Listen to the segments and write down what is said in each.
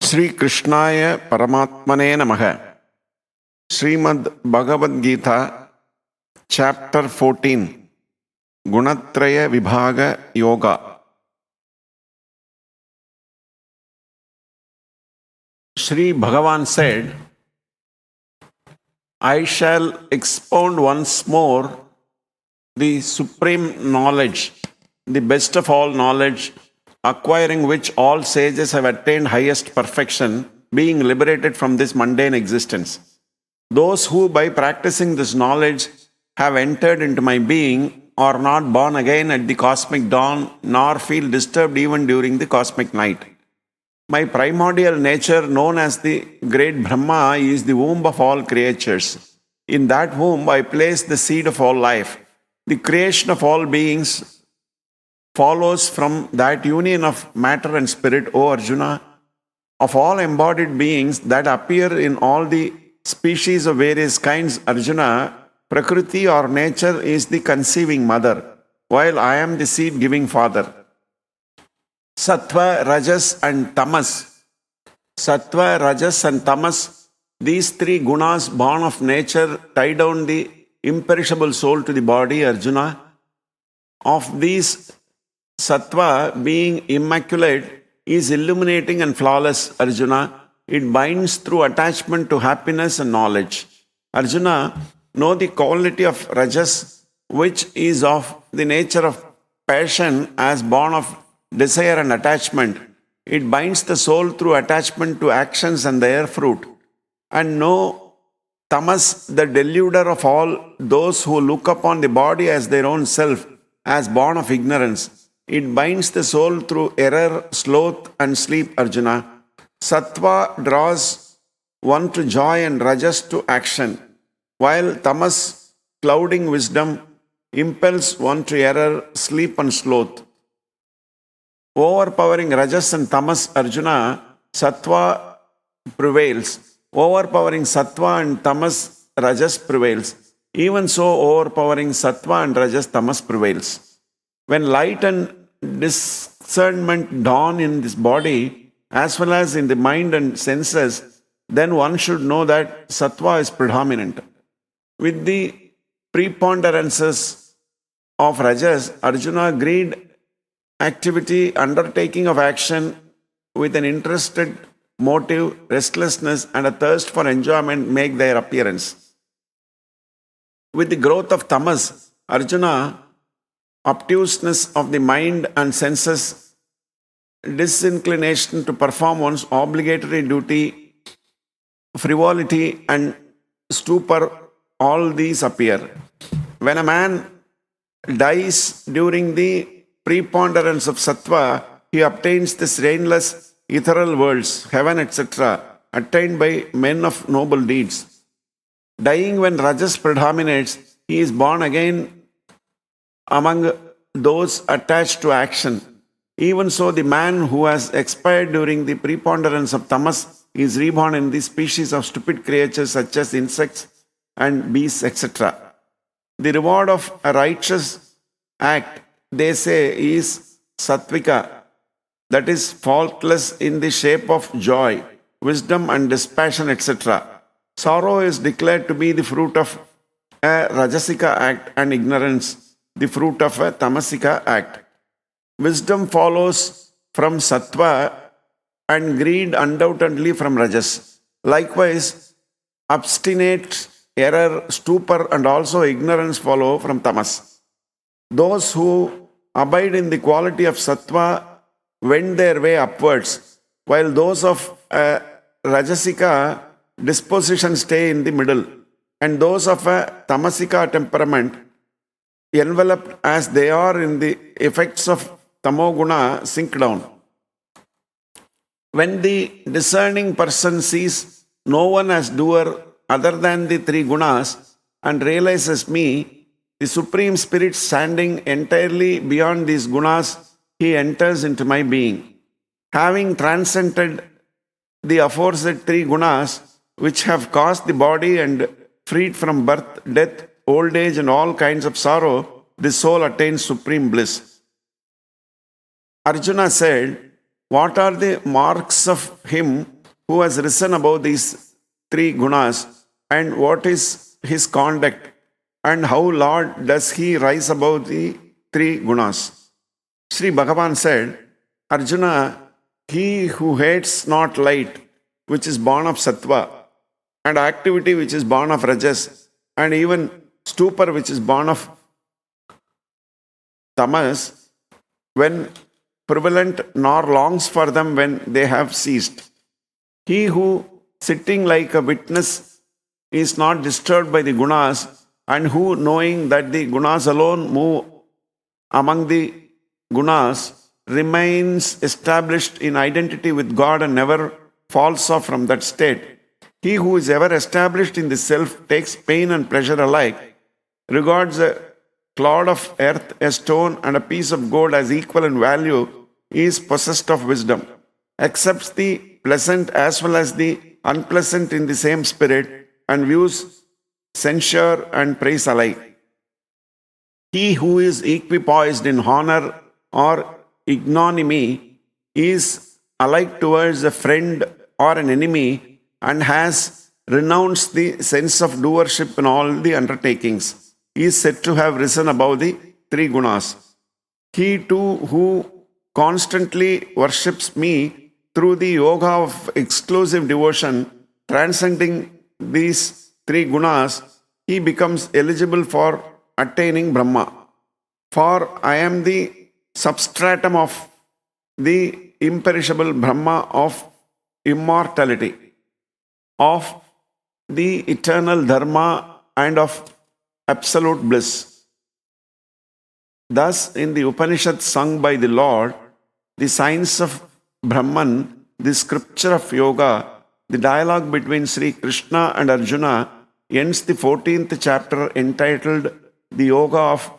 Sri Krishnaya Paramatmane Namaha. Srimad Bhagavat Gita, Chapter 14, Gunathraya Vibhaaga Yoga. Sri Bhagavan said, I shall expound once more the supreme knowledge, the best of all knowledge, acquiring which all sages have attained highest perfection, being liberated from this mundane existence. Those who by practicing this knowledge have entered into my being are not born again at the cosmic dawn, nor feel disturbed even during the cosmic night. My primordial nature, known as the great Brahma, is the womb of all creatures. In that womb I place the seed of all life. The creation of all beings follows from that union of matter and spirit, O Arjuna. Of all embodied beings that appear in all the species of various kinds, Arjuna, Prakriti or nature is the conceiving mother, while I am the seed-giving father. Sattva, Rajas and Tamas. Sattva, Rajas and Tamas, these three gunas born of nature tie down the imperishable soul to the body, Arjuna. Of these, Sattva, being immaculate, is illuminating and flawless, Arjuna. It binds through attachment to happiness and knowledge. Arjuna, know the quality of Rajas, which is of the nature of passion as born of desire and attachment. It binds the soul through attachment to actions and their fruit. And know Tamas, the deluder of all those who look upon the body as their own self, as born of ignorance. It binds the soul through error, sloth and sleep, Arjuna. Sattva draws one to joy and Rajas to action, while Tamas, clouding wisdom, impels one to error, sleep and sloth. Overpowering Rajas and Tamas, Arjuna, Sattva prevails. Overpowering Sattva and Tamas, Rajas prevails. Even so, overpowering Sattva and Rajas, Tamas prevails. When light and discernment dawn in this body, as well as in the mind and senses, then one should know that Sattva is predominant. With the preponderances of Rajas, Arjuna, greed, activity, undertaking of action with an interested motive, restlessness and a thirst for enjoyment make their appearance. With the growth of Tamas, Arjuna, obtuseness of the mind and senses, disinclination to perform one's obligatory duty, frivolity and stupor, all these appear. When a man dies during the preponderance of Sattva, he obtains this rainless ethereal worlds, heaven, etc., attained by men of noble deeds. Dying when Rajas predominates, he is born again among those attached to action. Even so, the man who has expired during the preponderance of Tamas is reborn in the species of stupid creatures such as insects and beasts, etc. The reward of a righteous act, they say, is Sattvika, that is faultless in the shape of joy, wisdom and dispassion, etc. Sorrow is declared to be the fruit of a Rajasika act and ignorance the fruit of a Tamasika act. Wisdom follows from Sattva and greed undoubtedly from Rajas. Likewise, obstinate error, stupor and also ignorance follow from Tamas. Those who abide in the quality of Sattva wend their way upwards, while those of Rajasika disposition stay in the middle, and those of a Tamasika temperament, enveloped as they are in the effects of Tamoguna, sink down. When the discerning person sees no one as doer other than the three gunas and realizes me, the Supreme Spirit standing entirely beyond these gunas, he enters into my being. Having transcended the aforesaid three gunas, which have caused the body and freed from birth, death, old age and all kinds of sorrow, the soul attains supreme bliss. Arjuna said, What are the marks of him who has risen above these three gunas, and what is his conduct, and how Lord does he rise above the three gunas. Sri Bhagavan said, Arjuna, he who hates not light, which is born of sattva, and activity which is born of rajas, and even stupor which is born of tamas, when prevalent, nor longs for them when they have ceased. He who, sitting like a witness, is not disturbed by the gunas, and who, knowing that the gunas alone move among the gunas, remains established in identity with God and never falls off from that state. He who is ever established in the self takes pain and pleasure alike, regards a clod of earth, a stone, and a piece of gold as equal in value, is possessed of wisdom, accepts the pleasant as well as the unpleasant in the same spirit, and views censure and praise alike. He who is equipoised in honor or ignominy is alike towards a friend or an enemy, and has renounced the sense of doership in all the undertakings. He is said to have risen above the three gunas. He too who constantly worships me through the yoga of exclusive devotion, transcending these three gunas, he becomes eligible for attaining Brahma. For I am the substratum of the imperishable Brahma of immortality, of the eternal Dharma, and of absolute bliss. Thus, in the Upanishad sung by the Lord, the science of Brahman, the scripture of yoga, the dialogue between Sri Krishna and Arjuna ends the 14th chapter entitled The Yoga of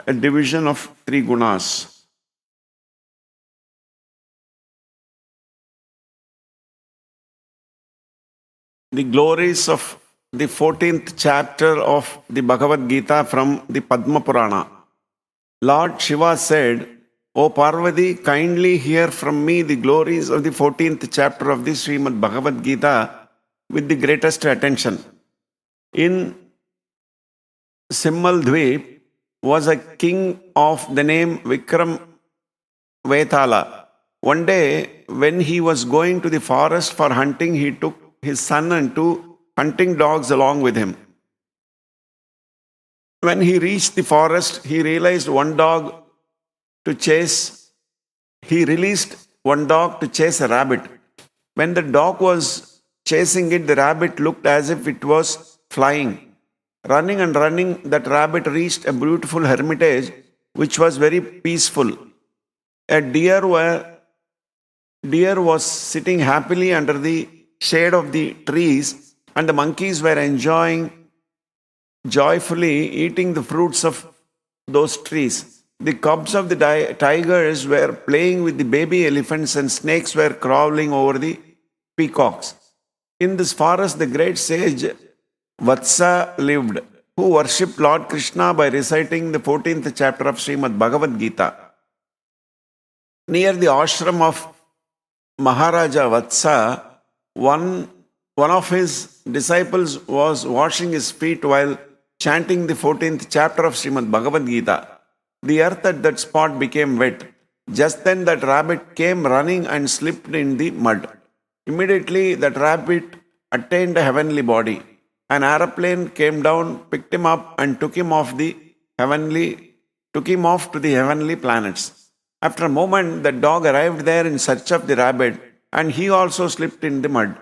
a Division of Three Gunas. The glories of the 14th chapter of the Bhagavad Gita from the Padma Purana. Lord Shiva said, O Parvati, kindly hear from me the glories of the 14th chapter of the Srimad Bhagavad Gita with the greatest attention. In Simmal Dvip was a king of the name Vikram Vetala. One day, when he was going to the forest for hunting, he took his son and two hunting dogs along with him. When he reached the forest, he released one dog to chase a rabbit. When the dog was chasing it, the rabbit looked as if it was flying. Running and running, that rabbit reached a beautiful hermitage which was very peaceful. A deer was sitting happily under the shade of the trees, and the monkeys were joyfully eating the fruits of those trees. The cubs of the tigers were playing with the baby elephants, and snakes were crawling over the peacocks. In this forest, the great sage Vatsa lived, who worshipped Lord Krishna by reciting the 14th chapter of Srimad Bhagavad Gita. Near the ashram of Maharaja Vatsa, one of his disciples was washing his feet while chanting the 14th chapter of Srimad Bhagavad Gita. The earth at that spot became wet. Just then that rabbit came running and slipped in the mud. Immediately that rabbit attained a heavenly body. An aeroplane came down, picked him up, and took him off to the heavenly planets. After a moment, the dog arrived there in search of the rabbit, and he also slipped in the mud,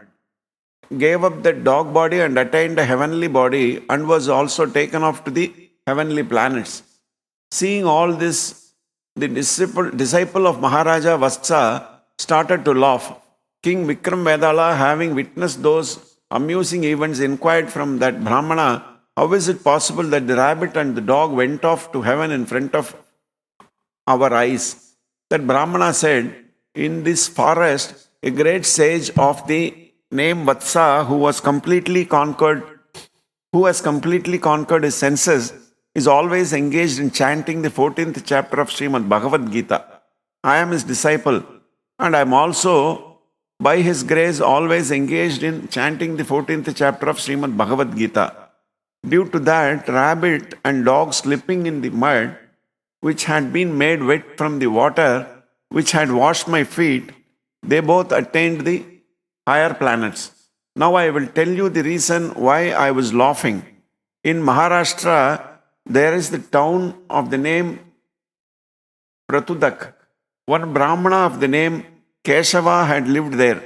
gave up the dog body and attained a heavenly body, and was also taken off to the heavenly planets. Seeing all this, the disciple of Maharaja Vatsa started to laugh. King Vikram Vedala, having witnessed those amusing events, inquired from that Brahmana, how is it possible that the rabbit and the dog went off to heaven in front of our eyes? That Brahmana said, in this forest, a great sage of the name Vatsa, who has completely conquered his senses, is always engaged in chanting the 14th chapter of Srimad Bhagavad Gita. I am his disciple, and I am also by his grace, always engaged in chanting the 14th chapter of Srimad Bhagavat Gita. Due to that, rabbit and dog slipping in the mud, which had been made wet from the water, which had washed my feet, they both attained the higher planets. Now I will tell you the reason why I was laughing. In Maharashtra, there is the town of the name Pratudak. One Brahmana of the name Keshava had lived there.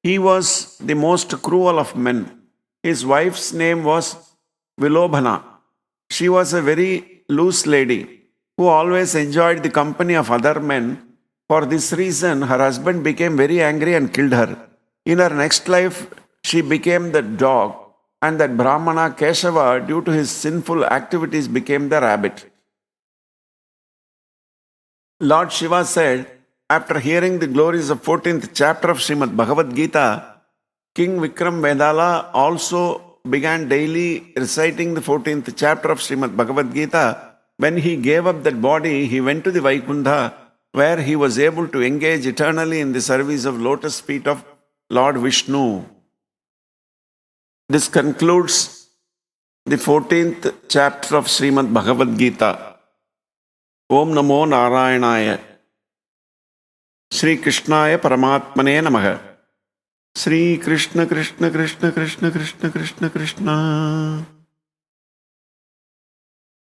He was the most cruel of men. His wife's name was Vilobhana. She was a very loose lady who always enjoyed the company of other men. For this reason, her husband became very angry and killed her. In her next life, she became the dog, and that Brahmana Keshava, due to his sinful activities, became the rabbit. Lord Shiva said, after hearing the glories of 14th chapter of Srimad Bhagavad Gita, King Vikram Vedala also began daily reciting the 14th chapter of Srimad Bhagavad Gita. When he gave up that body, he went to the Vaikuntha, where he was able to engage eternally in the service of lotus feet of Lord Vishnu. This concludes the 14th chapter of Srimad Bhagavad Gita. Om Namo Narayanaya. Shri Krishnaya Paramatmane Namaha. Shri Krishna Krishna Krishna Krishna Krishna Krishna Krishna.